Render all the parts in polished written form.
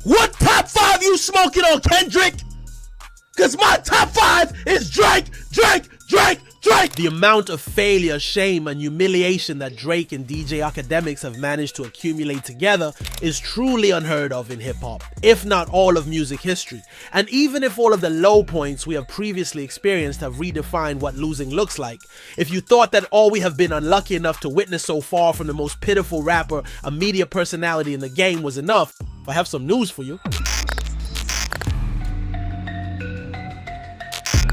What top 5 you smoking on, Kendrick? Cause my top 5 is Drake. The amount of failure, shame, and humiliation that Drake and DJ Akademiks have managed to accumulate together is truly unheard of in hip-hop, if not all of music history. And even if all of the low points we have previously experienced have redefined what losing looks like, if you thought that all we have been unlucky enough to witness so far from the most pitiful rapper, a media personality in the game was enough, I have some news for you.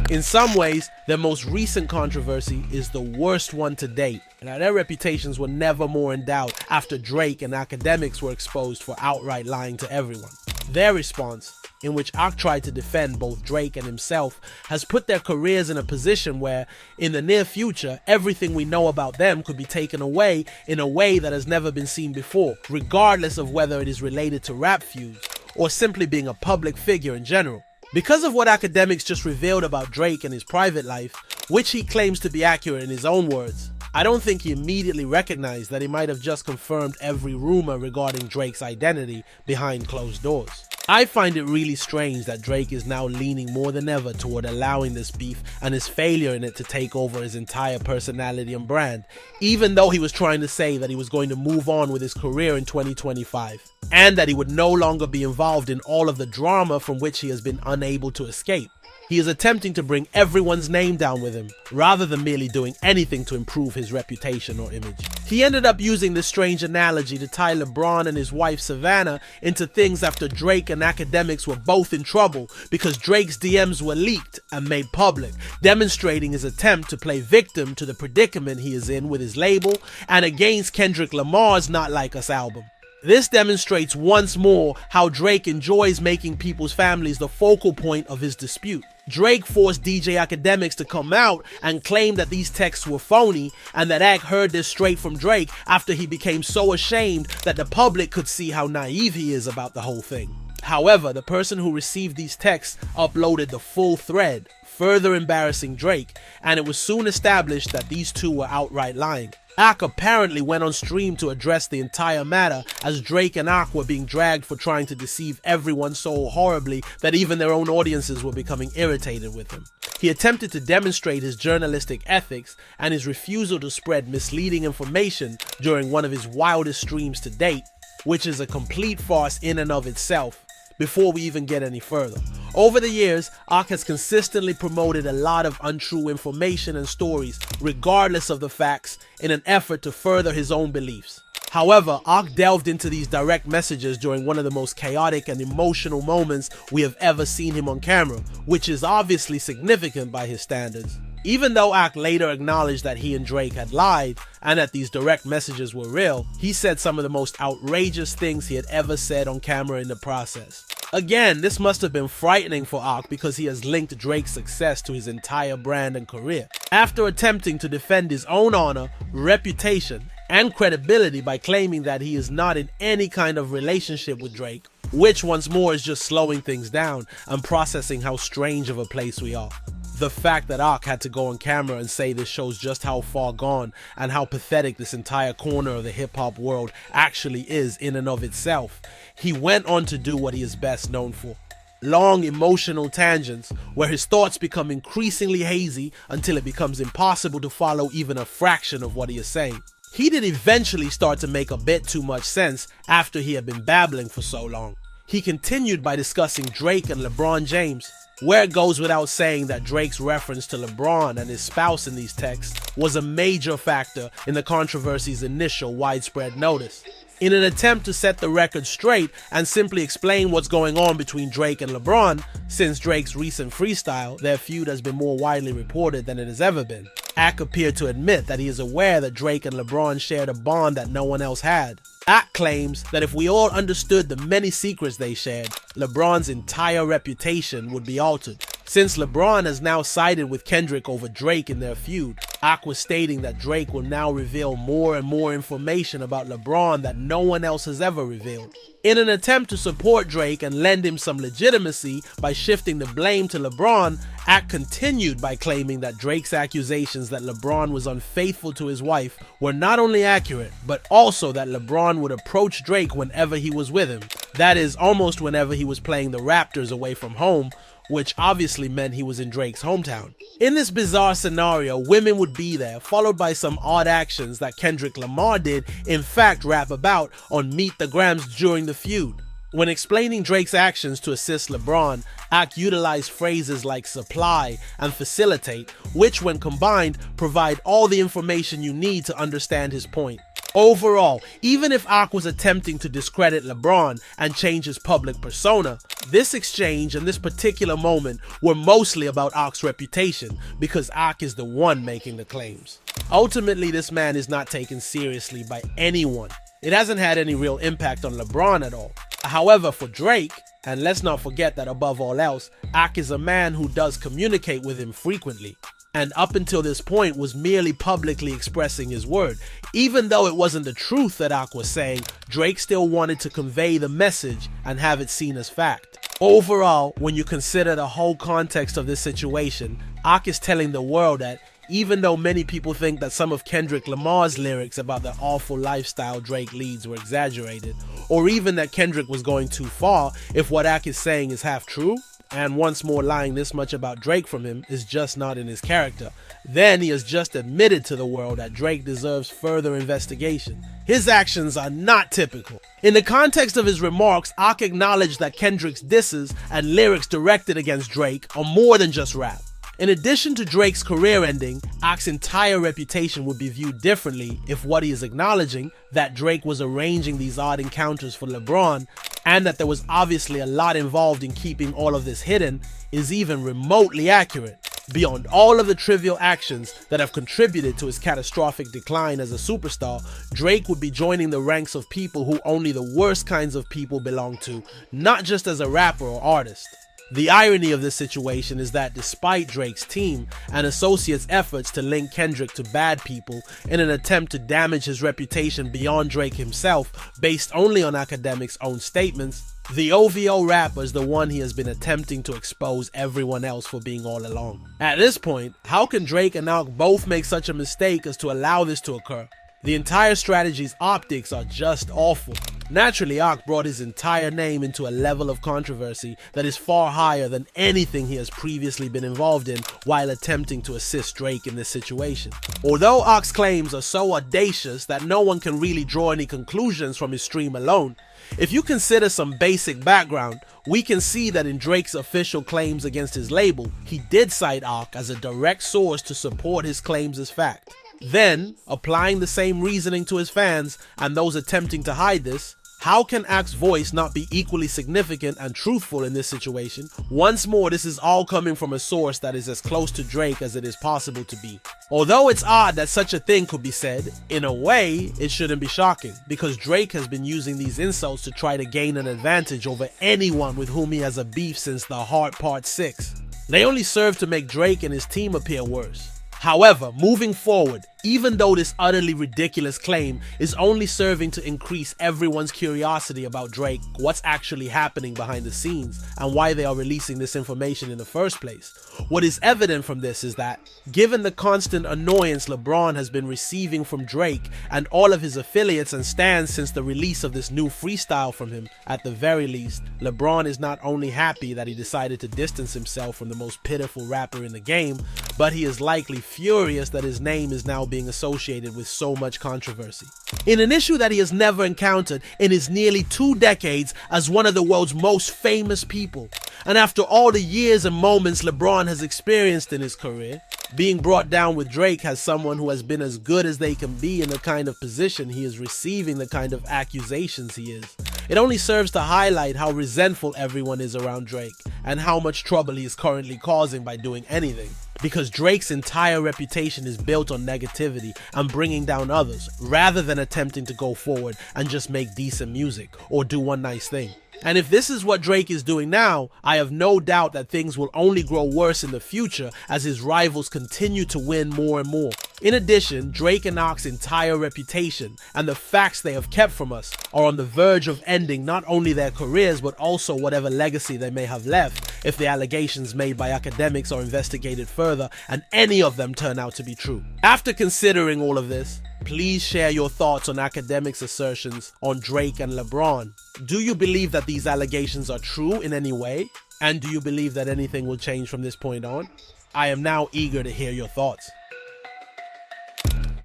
In some ways, their most recent controversy is the worst one to date. Now, their reputations were never more in doubt after Drake and Akademiks were exposed for outright lying to everyone. Their response, in which Ak tried to defend both Drake and himself, has put their careers in a position where, in the near future, everything we know about them could be taken away in a way that has never been seen before, regardless of whether it is related to rap feuds or simply being a public figure in general. Because of what Akademiks just revealed about Drake and his private life, which he claims to be accurate in his own words, I don't think he immediately recognized that he might have just confirmed every rumor regarding Drake's identity behind closed doors. I find it really strange that Drake is now leaning more than ever toward allowing this beef and his failure in it to take over his entire personality and brand, even though he was trying to say that he was going to move on with his career in 2025, and that he would no longer be involved in all of the drama from which he has been unable to escape. He is attempting to bring everyone's name down with him, rather than merely doing anything to improve his reputation or image. He ended up using this strange analogy to tie LeBron and his wife Savannah into things after Drake and Akademiks were both in trouble because Drake's DMs were leaked and made public, demonstrating his attempt to play victim to the predicament he is in with his label and against Kendrick Lamar's Not Like Us album. This demonstrates once more how Drake enjoys making people's families the focal point of his dispute. Drake forced DJ Akademiks to come out and claim that these texts were phony and that Ak heard this straight from Drake after he became so ashamed that the public could see how naive he is about the whole thing. However, the person who received these texts uploaded the full thread, further embarrassing Drake, and it was soon established that these two were outright lying. Ak apparently went on stream to address the entire matter as Drake and Ak were being dragged for trying to deceive everyone so horribly that even their own audiences were becoming irritated with him. He attempted to demonstrate his journalistic ethics and his refusal to spread misleading information during one of his wildest streams to date, which is a complete farce in and of itself. Before we even get any further, over the years, Ak has consistently promoted a lot of untrue information and stories, regardless of the facts, in an effort to further his own beliefs. However, Ak delved into these direct messages during one of the most chaotic and emotional moments we have ever seen him on camera, which is obviously significant by his standards. Even though Ak later acknowledged that he and Drake had lied and that these direct messages were real, he said some of the most outrageous things he had ever said on camera in the process. Again, this must have been frightening for Ak because he has linked Drake's success to his entire brand and career. After attempting to defend his own honor, reputation, and credibility by claiming that he is not in any kind of relationship with Drake, which once more is just slowing things down and processing how strange of a place we are. The fact that Ak had to go on camera and say this shows just how far gone and how pathetic this entire corner of the hip-hop world actually is in and of itself. He went on to do what he is best known for. Long emotional tangents where his thoughts become increasingly hazy until it becomes impossible to follow even a fraction of what he is saying. He did eventually start to make a bit too much sense after he had been babbling for so long. He continued by discussing Drake and LeBron James, where it goes without saying that Drake's reference to LeBron and his spouse in these texts was a major factor in the controversy's initial widespread notice. In an attempt to set the record straight and simply explain what's going on between Drake and LeBron, since Drake's recent freestyle, their feud has been more widely reported than it has ever been. Ak appeared to admit that he is aware that Drake and LeBron shared a bond that no one else had. Ak claims that if we all understood the many secrets they shared, LeBron's entire reputation would be altered, Since LeBron has now sided with Kendrick over Drake in their feud, Ak was stating that Drake will now reveal more and more information about LeBron that no one else has ever revealed. In an attempt to support Drake and lend him some legitimacy by shifting the blame to LeBron, Ak continued by claiming that Drake's accusations that LeBron was unfaithful to his wife were not only accurate, but also that LeBron would approach Drake whenever he was with him. That is, almost whenever he was playing the Raptors away from home, which obviously meant he was in Drake's hometown. In this bizarre scenario, women would be there, followed by some odd actions that Kendrick Lamar did in fact rap about on Meet the Grams during the feud. When explaining Drake's actions to assist LeBron, Ak utilized phrases like supply and facilitate, which when combined provide all the information you need to understand his point. Overall, even if Ak was attempting to discredit LeBron and change his public persona, this exchange and this particular moment were mostly about Ak's reputation because Ak is the one making the claims. Ultimately, this man is not taken seriously by anyone. It hasn't had any real impact on LeBron at all. However, for Drake, and let's not forget that above all else, Ak is a man who does communicate with him frequently, and up until this point was merely publicly expressing his word. Even though it wasn't the truth that Ak was saying, Drake still wanted to convey the message and have it seen as fact. Overall, when you consider the whole context of this situation, Ak is telling the world that even though many people think that some of Kendrick Lamar's lyrics about the awful lifestyle Drake leads were exaggerated, or even that Kendrick was going too far if what Ak is saying is half true, and once more lying this much about Drake from him is just not in his character, then he has just admitted to the world that Drake deserves further investigation. His actions are not typical. In the context of his remarks, Ak acknowledged that Kendrick's disses and lyrics directed against Drake are more than just rap. In addition to Drake's career ending, Ak's entire reputation would be viewed differently if what he is acknowledging, that Drake was arranging these odd encounters for LeBron, and that there was obviously a lot involved in keeping all of this hidden, is even remotely accurate. Beyond all of the trivial actions that have contributed to his catastrophic decline as a superstar, Drake would be joining the ranks of people who only the worst kinds of people belong to, not just as a rapper or artist. The irony of this situation is that despite Drake's team and associates' efforts to link Kendrick to bad people in an attempt to damage his reputation beyond Drake himself based only on Akademiks' own statements, the OVO rapper is the one he has been attempting to expose everyone else for being all along. At this point, how can Drake and Ak both make such a mistake as to allow this to occur? The entire strategy's optics are just awful. Naturally, Ak brought his entire name into a level of controversy that is far higher than anything he has previously been involved in while attempting to assist Drake in this situation. Although Ak's claims are so audacious that no one can really draw any conclusions from his stream alone, if you consider some basic background, we can see that in Drake's official claims against his label, he did cite Ak as a direct source to support his claims as fact. Then, applying the same reasoning to his fans and those attempting to hide this, how can Ak's voice not be equally significant and truthful in this situation? Once more, this is all coming from a source that is as close to Drake as it is possible to be. Although it's odd that such a thing could be said, in a way, it shouldn't be shocking, because Drake has been using these insults to try to gain an advantage over anyone with whom he has a beef since The Heart Part 6. They only serve to make Drake and his team appear worse. However, moving forward, even though this utterly ridiculous claim is only serving to increase everyone's curiosity about Drake, what's actually happening behind the scenes, and why they are releasing this information in the first place, what is evident from this is that, given the constant annoyance LeBron has been receiving from Drake and all of his affiliates and stans since the release of this new freestyle from him, at the very least, LeBron is not only happy that he decided to distance himself from the most pitiful rapper in the game, but he is likely furious that his name is now being associated with so much controversy. In an issue that he has never encountered in his nearly 2 decades as one of the world's most famous people, and after all the years and moments LeBron has experienced in his career, being brought down with Drake has someone who has been as good as they can be in the kind of position he is receiving, the kind of accusations he is. It only serves to highlight how resentful everyone is around Drake and how much trouble he is currently causing by doing anything. Because Drake's entire reputation is built on negativity and bringing down others, rather than attempting to go forward and just make decent music or do one nice thing. And if this is what Drake is doing now, I have no doubt that things will only grow worse in the future as his rivals continue to win more and more. In addition, Drake and Ock's entire reputation and the facts they have kept from us are on the verge of ending not only their careers but also whatever legacy they may have left if the allegations made by Akademiks are investigated further and any of them turn out to be true. After considering all of this, please share your thoughts on Akademiks' assertions on Drake and LeBron. Do you believe that these allegations are true in any way? And do you believe that anything will change from this point on? I am now eager to hear your thoughts.